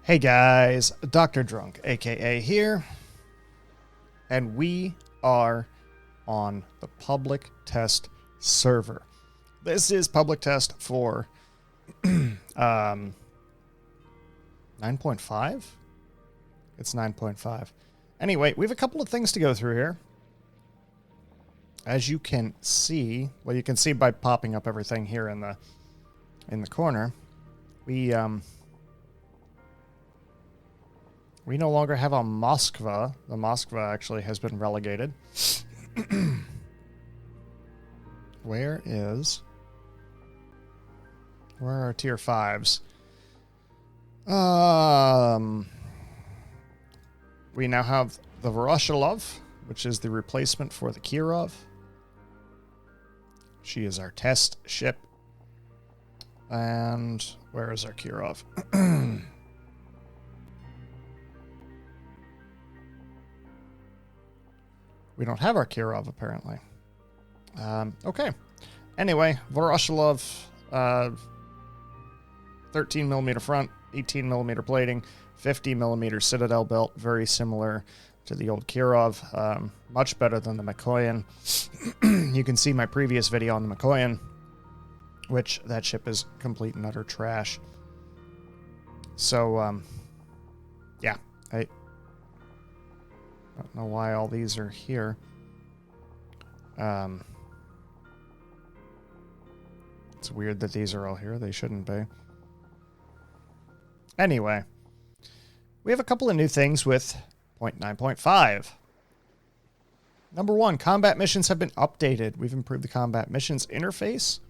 Hey guys, Dr. Drunk, aka here, and we are on the public test server. This is public test for 9.5? It's 9.5. Anyway, we have a couple of things to go through here. As you can see, well, you can see by popping up everything here in the corner, we no longer have a Moskva. The Moskva actually has been relegated. Where are our tier 5s? We now have the Voroshilov, which is the replacement for the Kirov. She is our test ship. And where is our Kirov? We don't have our Kirov, apparently. Okay. Anyway, Voroshilov, 13mm front, 18mm plating, 50mm citadel belt, very similar to the old Kirov, much better than the Mikoyan. You can see my previous video on the Mikoyan, which that ship is complete and utter trash. So, yeah, I don't know why all these are here. It's weird that these are all here. They shouldn't be. Anyway, we have a couple of new things with 0.9.5. Number one, combat missions have been updated. We've improved the combat missions interface.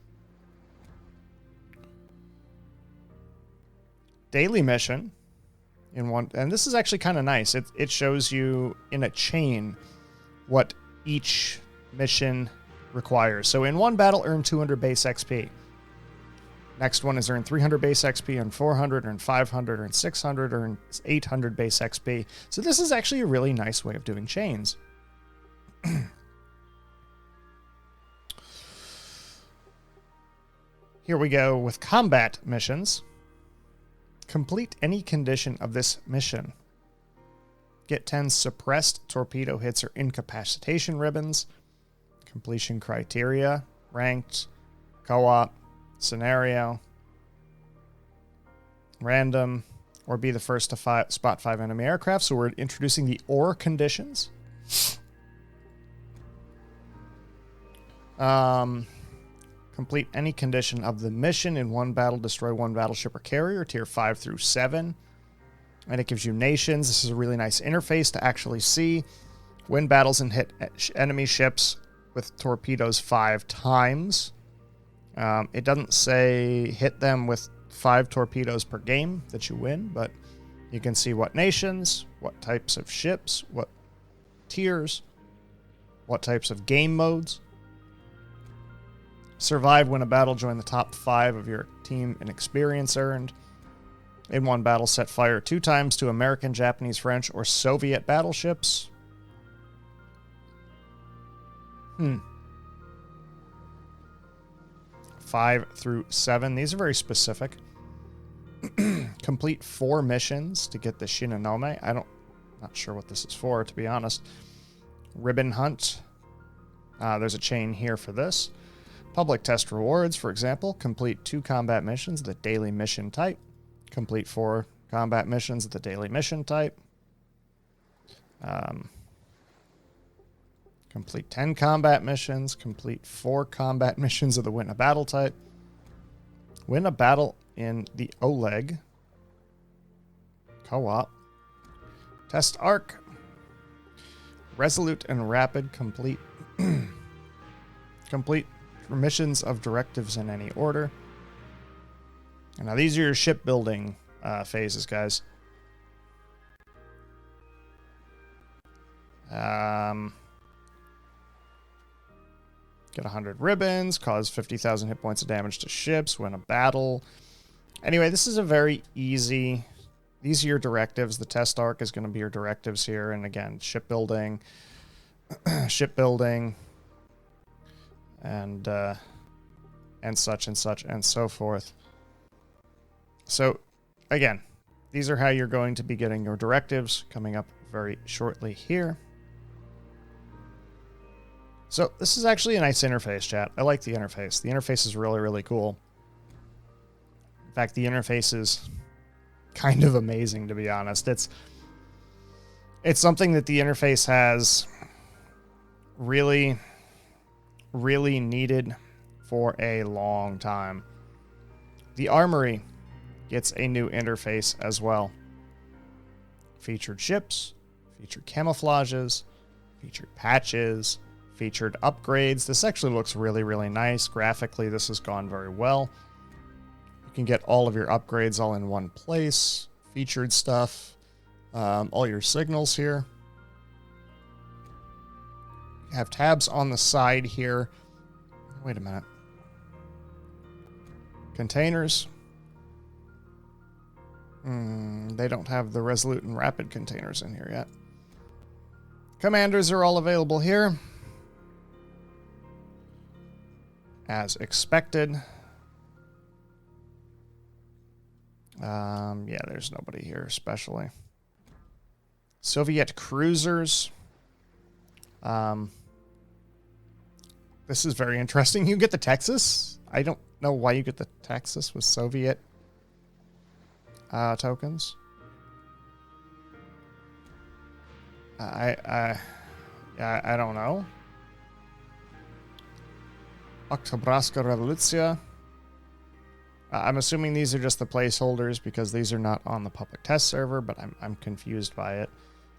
Daily mission. In one, and this is actually kind of nice. It shows you in a chain what each mission requires. So in one battle, earn 200 base XP. Next one is earn 300 base XP, earn 400, earn 500, earn 600, earn 800 base XP. So this is actually a really nice way of doing chains. Here we go with combat missions. Complete any condition of this mission. Get 10 suppressed torpedo hits or incapacitation ribbons. Completion criteria. Ranked. Co-op. Scenario. Random. Or be the first to spot 5 enemy aircraft. So we're introducing the OR conditions. Complete any condition of the mission in one battle, destroy one battleship or carrier, tier 5 through 7. And it gives you nations. This is a really nice interface to actually see. Win battles and hit enemy ships with torpedoes 5 times. It doesn't say hit them with 5 torpedoes per game that you win, but you can see what nations, what types of ships, what tiers, what types of game modes. Survive, win a battle, join the top 5 of your team in experience earned. In one battle, set fire 2 times to American, Japanese, French, or Soviet battleships. 5 through 7. These are very specific. Complete 4 missions to get the Shinonome. Not sure what this is for, to be honest. Ribbon hunt. There's a chain here for this. Public test rewards, for example, complete 2 combat missions of the daily mission type. Complete 4 combat missions of the daily mission type. Complete 10 combat missions. Complete 4 combat missions of the win a battle type. Win a battle in the Oleg. Co-op. Test arc. Resolute and rapid complete. Complete missions of directives in any order. And now these are your shipbuilding phases, guys. Get 100 ribbons, cause 50,000 hit points of damage to ships, win a battle. Anyway, this is a very easy... These are your directives. The test arc is going to be your directives here. And again, shipbuilding, shipbuilding, and such and such and so forth. So, again, these are how you're going to be getting your directives coming up very shortly here. So this is actually a nice interface, chat. I like the interface. The interface is really, really cool. In fact, the interface is kind of amazing, to be honest. It's something that the interface has really, really needed for a long time. The Armory gets a new interface as well. Featured ships, featured camouflages, featured patches, featured upgrades. This actually looks really, really nice. Graphically, this has gone very well. You can get all of your upgrades all in one place. Featured stuff. All your signals here. You have tabs on the side here. Wait a minute. Containers. They don't have the Resolute and Rapid containers in here yet. Commanders are all available here. As expected. Yeah, there's nobody here especially. Soviet cruisers. This is very interesting. You get the Texas. I don't know why you get the Texas with Soviet tokens. I don't know. Oktobraska Revolucja. I'm assuming these are just the placeholders because these are not on the public test server, but I'm confused by it.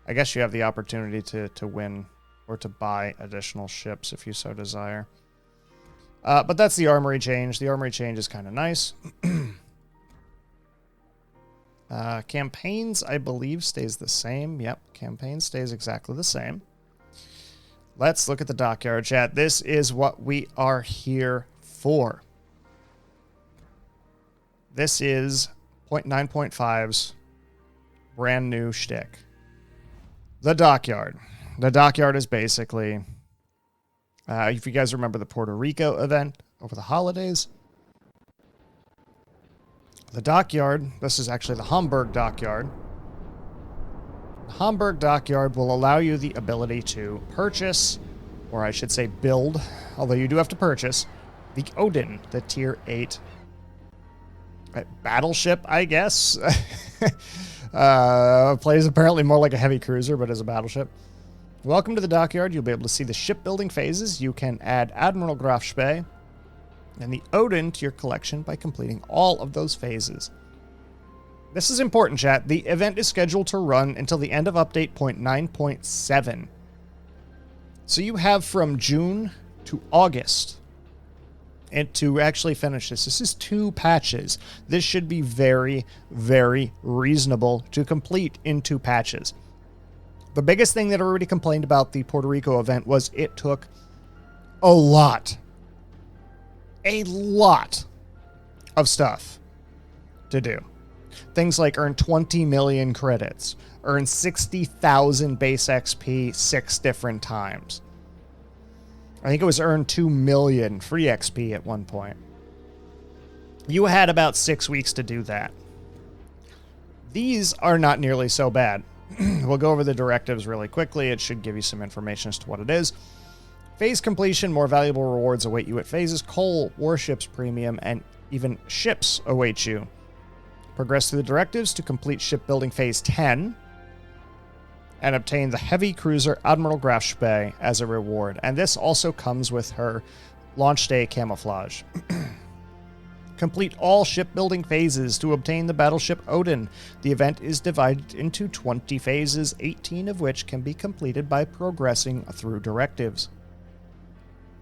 I guess you have the opportunity to win or to buy additional ships if you so desire. But that's the Armory change. The Armory change is kind of nice. Campaigns, I believe, stays the same. Yep, campaign stays exactly the same. Let's look at the dockyard, chat. This is what we are here for. This is 0.9.5's brand new shtick. The dockyard. The dockyard is basically, if you guys remember the Puerto Rico event over the holidays, the dockyard, this is actually the Hamburg Dockyard. The Hamburg Dockyard will allow you the ability to purchase, or I should say build, although you do have to purchase, the Odin, the Tier 8 battleship, I guess. Plays apparently more like a heavy cruiser, but as a battleship. Welcome to the dockyard. You'll be able to see the shipbuilding phases. You can add Admiral Graf Spee and the Odin to your collection by completing all of those phases. This is important, chat. The event is scheduled to run until the end of update 0.9.7. So you have from June to August and to actually finish this. This is 2 patches. This should be very, very reasonable to complete in 2 patches. The biggest thing that everybody complained about the Puerto Rico event was it took a lot of stuff to do. Things like earn 20 million credits, earn 60,000 base XP 6 different times. I think it was earn 2 million free XP at one point. You had about 6 weeks to do that. These are not nearly so bad. We'll go over the directives really quickly. It should give you some information as to what it is. Phase completion, more valuable rewards await you at phases. Coal, warships premium, and even ships await you. Progress through the directives to complete shipbuilding phase 10 and obtain the heavy cruiser Admiral Graf Spee as a reward. And this also comes with her launch day camouflage. Complete all shipbuilding phases to obtain the battleship Odin. The event is divided into 20 phases, 18 of which can be completed by progressing through directives.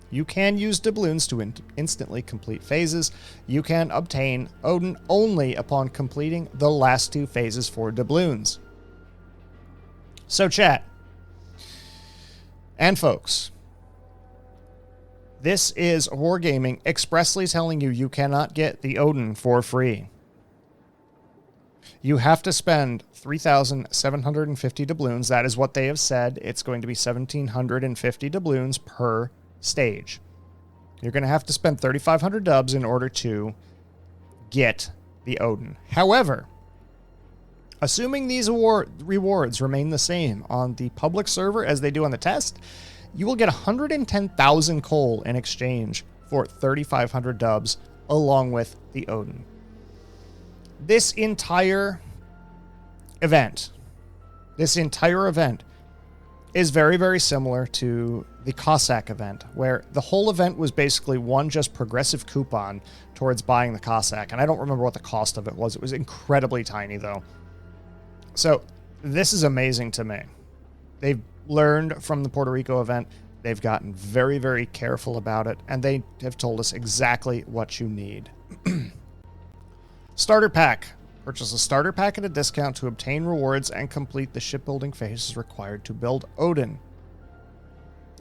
You can use dubloons to instantly complete phases. You can obtain Odin only upon completing the last 2 phases for dubloons. So chat, and folks, this is Wargaming expressly telling you you cannot get the Odin for free. You have to spend 3,750 doubloons. That is what they have said. It's going to be 1,750 doubloons per stage. You're going to have to spend 3,500 dubs in order to get the Odin. However, Assuming these rewards remain the same on the public server as they do on the test, you will get 110,000 coal in exchange for 3,500 dubs, along with the Odin. This entire event is very, very similar to the Cossack event, where the whole event was basically one just progressive coupon towards buying the Cossack. And I don't remember what the cost of it was. It was incredibly tiny, though. So this is amazing to me. They've learned from the Puerto Rico event. They've gotten very, very careful about it, and they have told us exactly what you need. Starter pack. Purchase a starter pack at a discount to obtain rewards and complete the shipbuilding phases required to build Odin.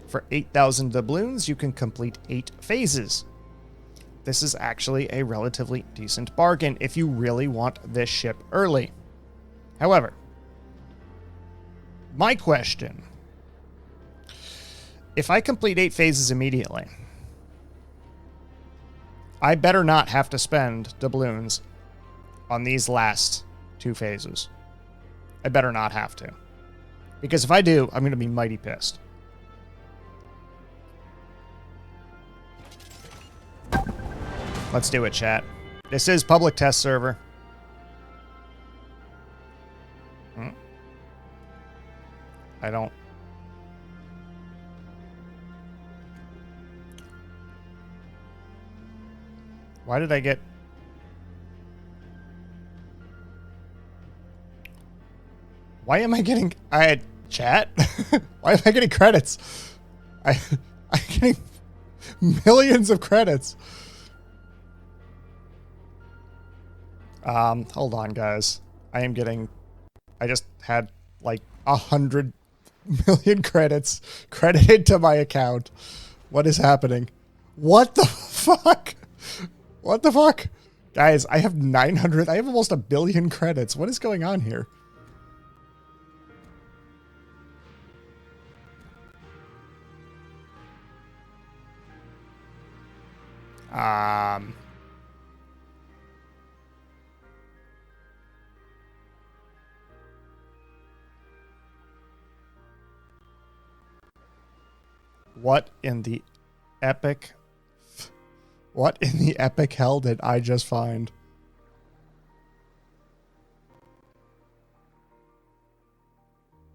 For 8,000 doubloons, you can complete 8 phases. This is actually a relatively decent bargain if you really want this ship early. However, my question, if I complete 8 phases immediately, I better not have to spend doubloons on these last 2 phases. I better not have to. Because if I do, I'm going to be mighty pissed. Let's do it, chat. This is public test server. I don't... Why did I get... Why am I getting... chat? Why am I getting credits? I'm getting millions of credits. Hold on, guys. I just had like 100 million credits credited to my account. What is happening? What the fuck? What the fuck? Guys, I have almost 1 billion credits. What is going on here? What in the epic hell did I just find?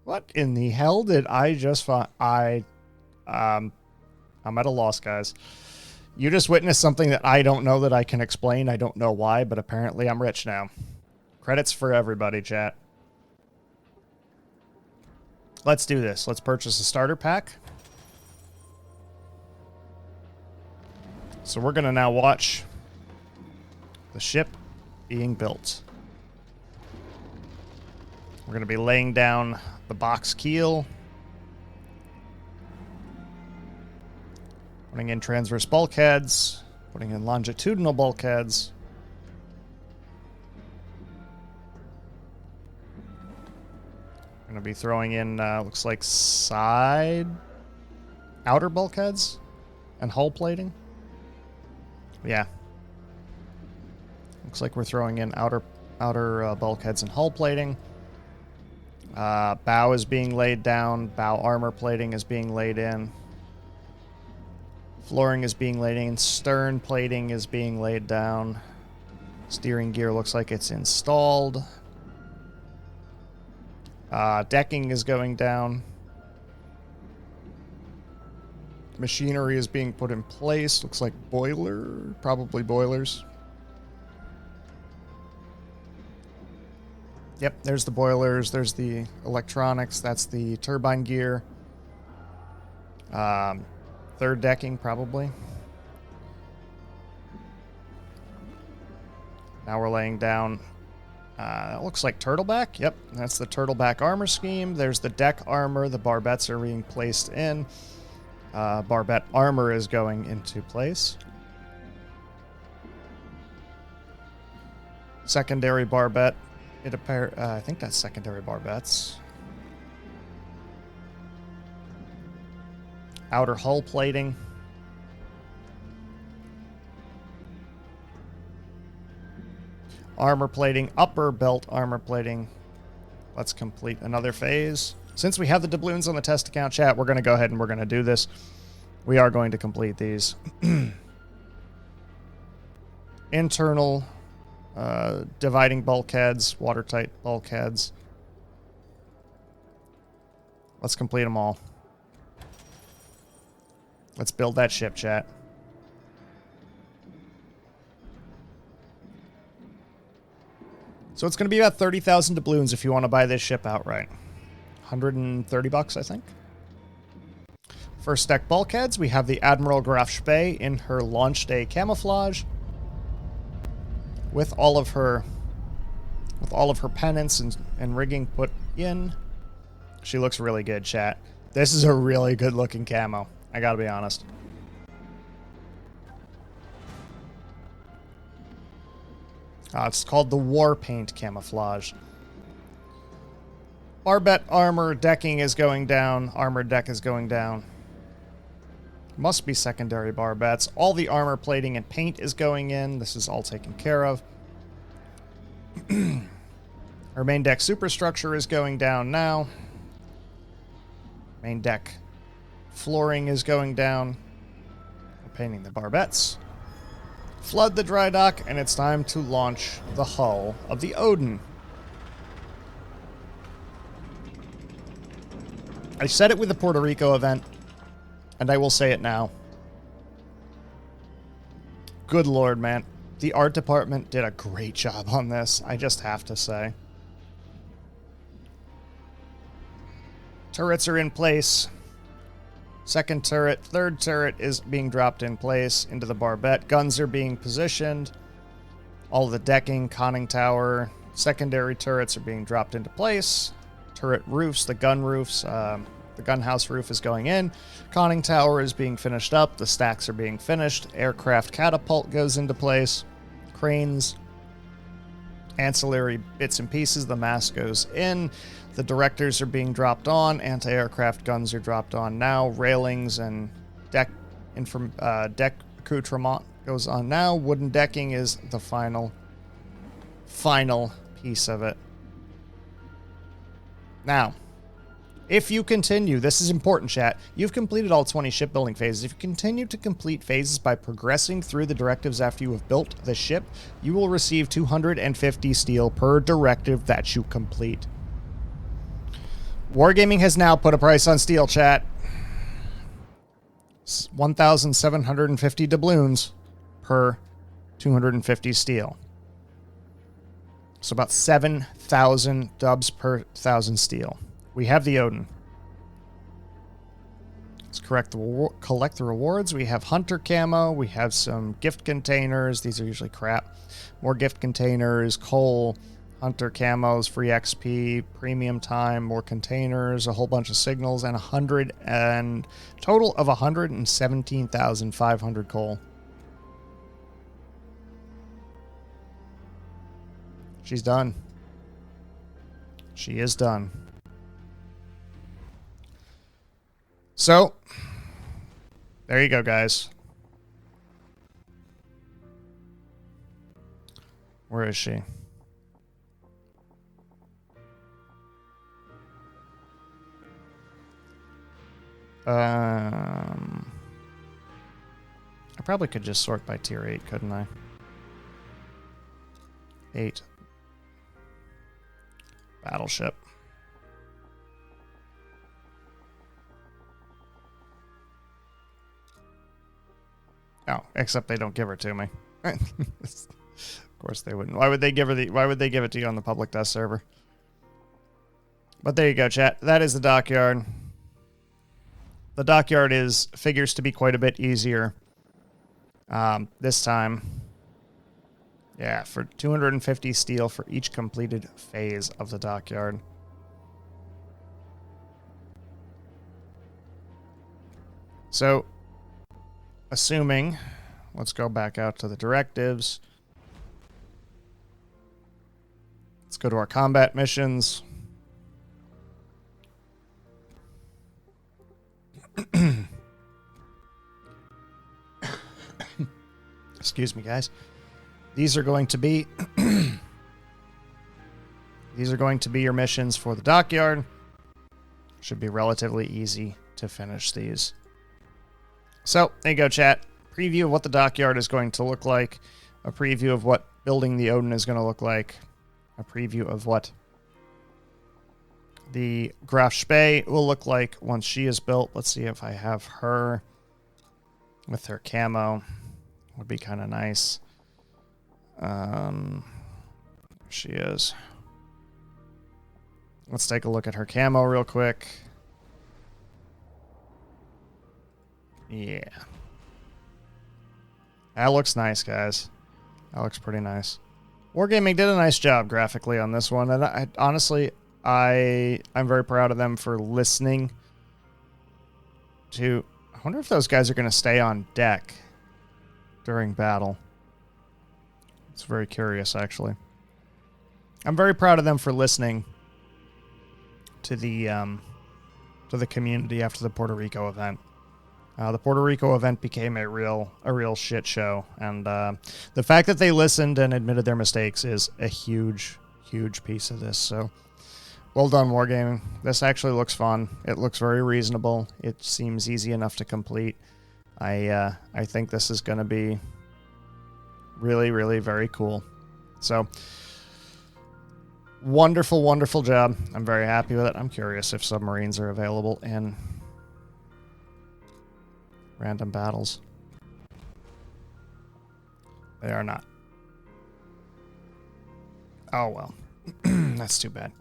What in the hell did I just find? I'm at a loss, guys. You just witnessed something that I don't know that I can explain. I don't know why, but apparently I'm rich now. Credits for everybody, chat. Let's do this. Let's purchase a starter pack. So we're going to now watch the ship being built. We're going to be laying down the box keel. Putting in transverse bulkheads. Putting in longitudinal bulkheads. Going to be throwing in, looks like outer bulkheads and hull plating. Yeah. Looks like we're throwing in outer bulkheads and hull plating. Bow is being laid down. Bow armor plating is being laid in. Flooring is being laid in. Stern plating is being laid down. Steering gear looks like it's installed. Decking is going down. Machinery is being put in place. Looks like probably boilers. Yep, there's the boilers. There's the electronics. That's the turbine gear. Third decking, probably. Now we're laying down, it looks like turtleback. Yep, that's the turtleback armor scheme. There's the deck armor. The barbettes are being placed in. Barbette armor is going into place. Secondary barbette. I think that's secondary barbettes. Outer hull plating. Armor plating. Upper belt armor plating. Let's complete another phase. Since we have the doubloons on the test account, chat, we're going to go ahead and we're going to do this. We are going to complete these. Internal dividing bulkheads, watertight bulkheads. Let's complete them all. Let's build that ship, chat. So it's going to be about 30,000 doubloons if you want to buy this ship outright. 130 bucks, I think. First deck bulkheads, we have the Admiral Graf Spee in her launch day camouflage. With all of her pennants and rigging put in. She looks really good, chat. This is a really good looking camo. I gotta be honest. It's called the War Paint Camouflage. Barbette armor decking is going down. Armor deck is going down. Must be secondary barbettes. All the armor plating and paint is going in. This is all taken care of. Our main deck superstructure is going down now. Main deck flooring is going down. We're painting the barbettes. Flood the dry dock, and it's time to launch the hull of the Odin. I said it with the Puerto Rico event, and I will say it now. Good Lord, man. The art department did a great job on this, I just have to say. Turrets are in place. Second turret, third turret is being dropped in place into the barbette. Guns are being positioned. All the decking, conning tower, secondary turrets are being dropped into place. Turret roofs, the gun roofs, the gunhouse roof is going in. Conning tower is being finished up. The stacks are being finished. Aircraft catapult goes into place. Cranes, ancillary bits and pieces. The mast goes in. The directors are being dropped on. Anti-aircraft guns are dropped on now. Railings and deck accoutrement goes on now. Wooden decking is the final piece of it. Now, if you continue, this is important, chat. You've completed all 20 shipbuilding phases. If you continue to complete phases by progressing through the directives after you have built the ship, you will receive 250 steel per directive that you complete. Wargaming has now put a price on steel, chat. 1,750 doubloons per 250 steel. So about 7,000 dubs per 1,000 steel. We have the Odin. Let's collect the rewards. We have hunter camo. We have some gift containers. These are usually crap. More gift containers, coal, hunter camos, free XP, premium time, more containers, a whole bunch of signals, and total of 117,500 coal. She's done. She is done. So, there you go, guys. Where is she? I probably could just sort by tier 8, couldn't I? 8. Battleship. Oh, except they don't give her to me. Of course they wouldn't. Why would they give it to you on the public test server? But there you go, chat. That is the dockyard. The dockyard figures to be quite a bit easier this time. Yeah, for 250 steel for each completed phase of the dockyard. So, assuming, let's go back out to the directives. Let's go to our combat missions. Excuse me, guys. These are going to be these are going to be your missions for the dockyard. Should be relatively easy to finish these. So, there you go, chat. Preview of what the dockyard is going to look like. A preview of what building the Odin is going to look like. A preview of what the Graf Spee will look like once she is built. Let's see if I have her with her camo. Would be kind of nice. She is. Let's take a look at her camo real quick. Yeah. That looks nice, guys. That looks pretty nice. Wargaming did a nice job graphically on this one, and honestly, I'm very proud of them for listening to... I wonder if those guys are going to stay on deck during battle. It's very curious, actually. I'm very proud of them for listening to the community after the Puerto Rico event. The Puerto Rico event became a real shit show, and the fact that they listened and admitted their mistakes is a huge piece of this. So, well done, Wargaming. This actually looks fun. It looks very reasonable. It seems easy enough to complete. I think this is going to be really very cool. So, wonderful job. I'm very happy with it. I'm curious if submarines are available in random battles. They are not. Oh, well. That's too bad.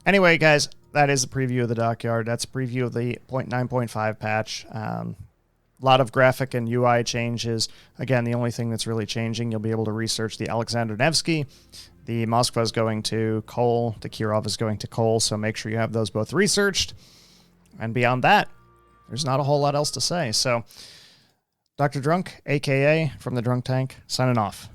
Anyway, guys, that is a preview of the dockyard. That's a preview of the 0.9.5 patch. A lot of graphic and UI changes. Again, the only thing that's really changing, you'll be able to research the Alexander Nevsky. The Moskva is going to Kol. The Kirov is going to Kol, so make sure you have those both researched. And beyond that, there's not a whole lot else to say. So, Dr. Drunk, a.k.a. from the Drunk Tank, signing off.